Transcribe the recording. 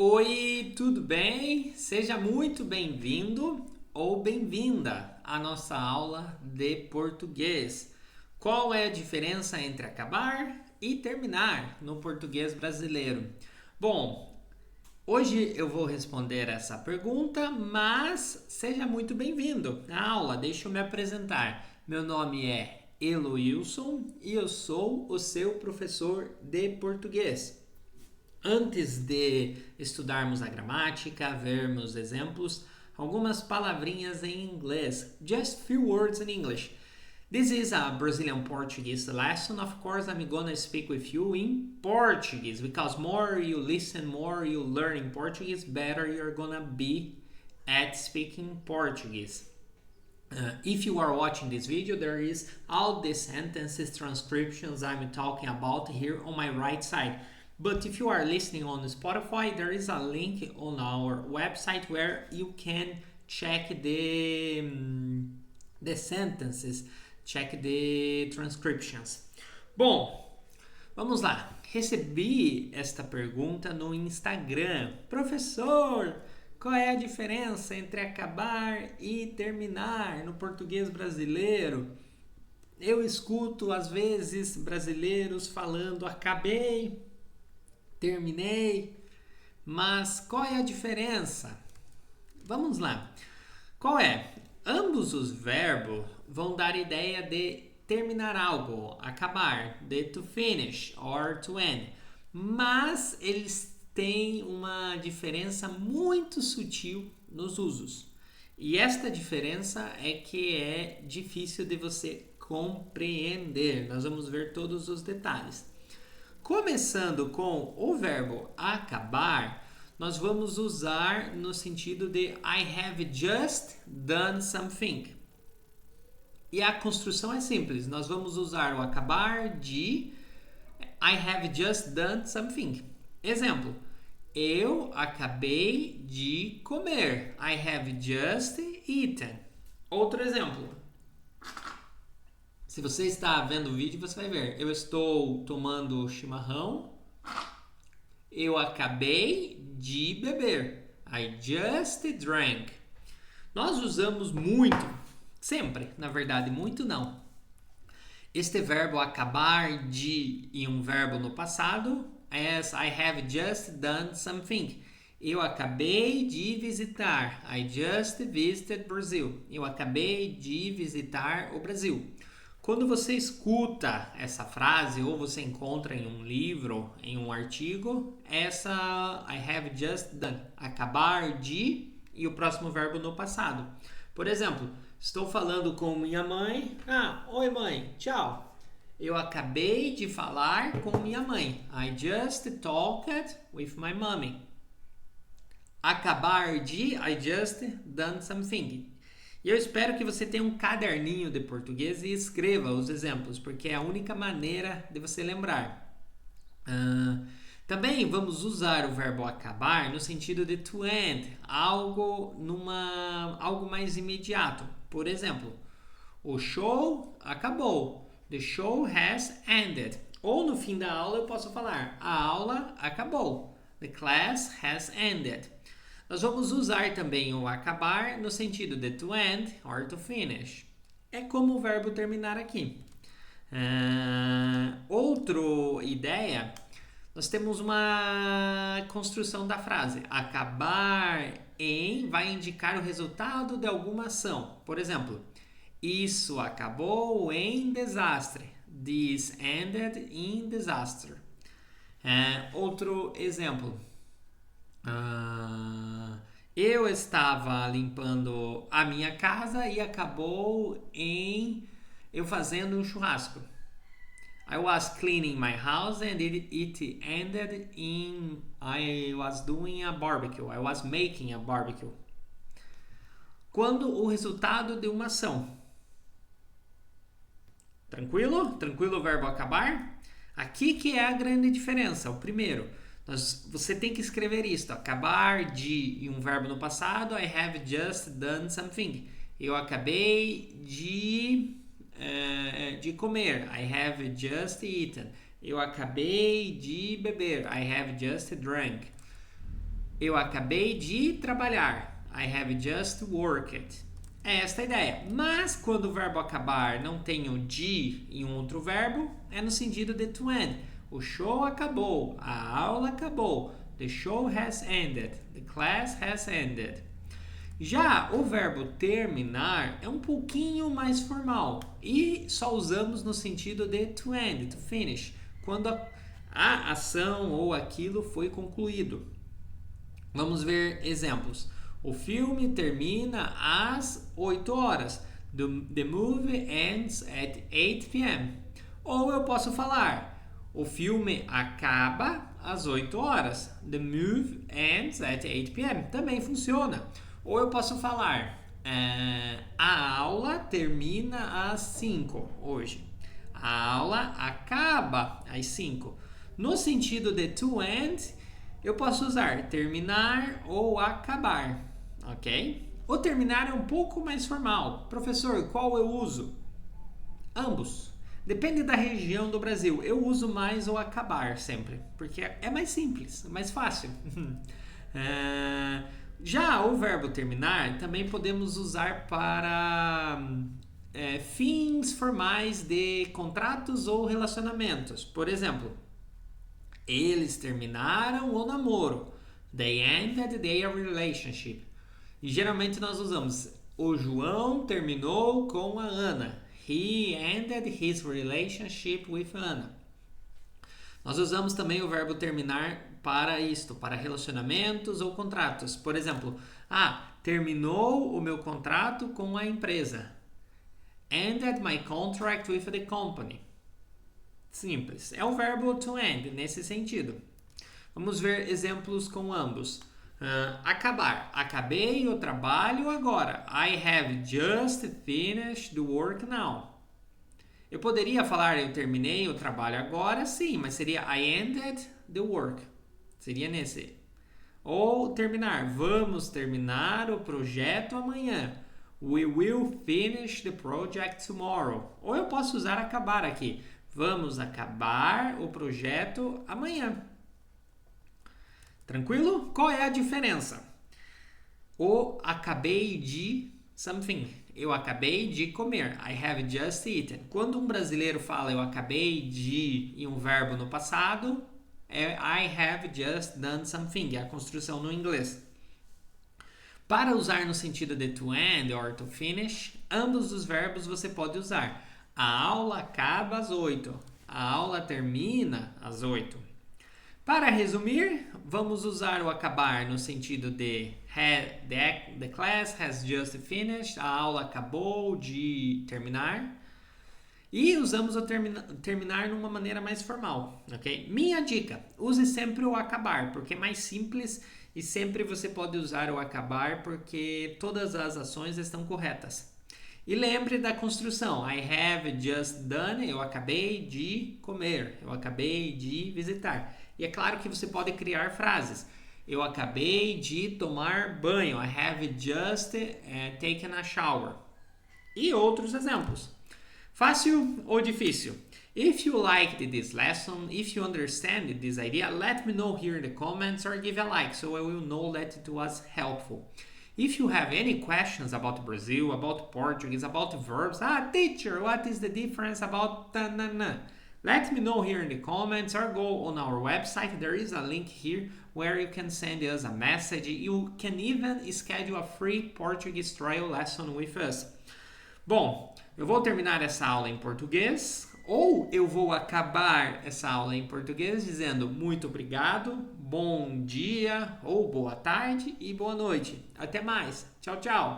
Oi, tudo bem? Seja muito bem-vindo ou bem-vinda à nossa aula de português. Qual é a diferença entre acabar e terminar no português brasileiro? Bom, hoje eu vou responder essa pergunta, mas seja muito bem-vindo à aula. Deixa eu me apresentar. Meu nome é Eloilson e eu sou o seu professor de português. Antes de estudarmos a gramática, vermos exemplos, algumas palavrinhas em inglês. Just few words in English. This is a Brazilian Portuguese lesson. Of course, I'm gonna speak with you in Portuguese because more you listen, more you learn in Portuguese, better you're gonna be at speaking Portuguese. If you are watching this video, there is all the sentences, transcriptions I'm talking about here on my right side. But if you are listening on Spotify, there is a link on our website where you can check the sentences, check the transcriptions. Bom, vamos lá. Recebi esta pergunta no Instagram. Professor, qual é a diferença entre acabar e terminar no português brasileiro? Eu escuto às vezes brasileiros falando acabei, terminei, mas qual é a diferença? Vamos lá. Qual é? Ambos os verbos vão dar ideia de terminar algo, acabar, de to finish or to end, mas eles têm uma diferença muito sutil nos usos. E esta diferença é que é difícil de você compreender. Nós vamos ver todos os detalhes. Começando com o verbo acabar, nós vamos usar no sentido de I have just done something. E a construção é simples. Nós vamos usar o acabar de I have just done something. Exemplo: eu acabei de comer. I have just eaten. Outro exemplo. Se você está vendo o vídeo, você vai ver. Eu estou tomando chimarrão. Eu acabei de beber. I just drank. Nós usamos muito, sempre, na verdade, muito não. Este verbo acabar de e um verbo no passado as I have just done something. Eu acabei de visitar. I just visited Brazil. Eu acabei de visitar o Brasil. Quando você escuta essa frase ou você encontra em um livro, em um artigo, essa I have just done, acabar de e o próximo verbo no passado. Por exemplo, estou falando com minha mãe. Oi mãe, tchau. Eu acabei de falar com minha mãe. I just talked with my mommy. Acabar de I just done something. E eu espero que você tenha um caderninho de português e escreva os exemplos, porque é a única maneira de você lembrar. Também vamos usar o verbo acabar no sentido de to end, algo mais imediato. Por exemplo, o show acabou. The show has ended. Ou no fim da aula eu posso falar, a aula acabou. The class has ended. Nós vamos usar também o acabar no sentido de to end or to finish. É como o verbo terminar aqui. Outra ideia, nós temos uma construção da frase. Acabar em vai indicar o resultado de alguma ação. Por exemplo, isso acabou em desastre. This ended in disaster. Outro exemplo. Eu estava limpando a minha casa e acabou em eu fazendo um churrasco. I was cleaning my house and it ended in I was doing a barbecue. I was making a barbecue. Quando o resultado de uma ação. Tranquilo? Tranquilo o verbo acabar? Aqui que é a grande diferença. O primeiro, você tem que escrever isto. Acabar de e um verbo no passado. I have just done something. Eu acabei de comer. I have just eaten. Eu acabei de beber. I have just drank. Eu acabei de trabalhar. I have just worked. É esta a ideia. Mas quando o verbo acabar não tem o de em um outro verbo, é no sentido de to end. O show acabou. A aula acabou. The show has ended. The class has ended. Já o verbo terminar é um pouquinho mais formal e só usamos no sentido de to end, to finish, quando a ação ou aquilo foi concluído. Vamos ver exemplos. O filme termina às 8 horas. The movie ends at 8 p.m. Ou eu posso falar, o filme acaba às 8 horas. The movie ends at 8 p.m. Também funciona. Ou eu posso falar, a aula termina às 5 hoje. A aula acaba às 5. No sentido de to end, eu posso usar terminar ou acabar, ok? O terminar é um pouco mais formal. Professor, qual eu uso? Ambos. Depende da região do Brasil. Eu uso mais o acabar sempre, porque é mais simples, mais fácil. Já o verbo terminar também podemos usar para fins formais de contratos ou relacionamentos. Por exemplo, eles terminaram o namoro. They ended their relationship. E geralmente nós usamos o João terminou com a Ana. He ended his relationship with Anna. Nós usamos também o verbo terminar para isto, para relacionamentos ou contratos. Por exemplo, terminou o meu contrato com a empresa. Ended my contract with the company. Simples. É o verbo to end, nesse sentido. Vamos ver exemplos com ambos. Acabar. Acabei o trabalho agora. I have just finished the work now. Eu poderia falar eu terminei o trabalho agora, sim, mas seria I ended the work. Seria nesse. Ou terminar. Vamos terminar o projeto amanhã. We will finish the project tomorrow. Ou eu posso usar acabar aqui. Vamos acabar o projeto amanhã. Tranquilo? Qual é a diferença? O acabei de something. Eu acabei de comer. I have just eaten. Quando um brasileiro fala eu acabei de e um verbo no passado, é I have just done something. É a construção no inglês. Para usar no sentido de to end or to finish, ambos os verbos você pode usar. A aula acaba às 8. A aula termina às 8. Para resumir, vamos usar o acabar no sentido de the class has just finished, a aula acabou de terminar. E usamos o terminar numa maneira mais formal, ok? Minha dica, use sempre o acabar, porque é mais simples e sempre você pode usar o acabar porque todas as ações estão corretas. E lembre da construção, I have just done, eu acabei de comer, eu acabei de visitar. E é claro que você pode criar frases. Eu acabei de tomar banho. I have just taken a shower. E outros exemplos. Fácil ou difícil? If you liked this lesson, if you understand this idea, let me know here in the comments or give a like so I will know that it was helpful. If you have any questions about Brazil, about Portuguese, about verbs, teacher, what is the difference about na? Let me know here in the comments or go on our website. There is a link here where you can send us a message. You can even schedule a free Portuguese trial lesson with us. Bom, eu vou terminar essa aula em português ou eu vou acabar essa aula em português dizendo muito obrigado, bom dia ou boa tarde e boa noite. Até mais. Tchau, tchau.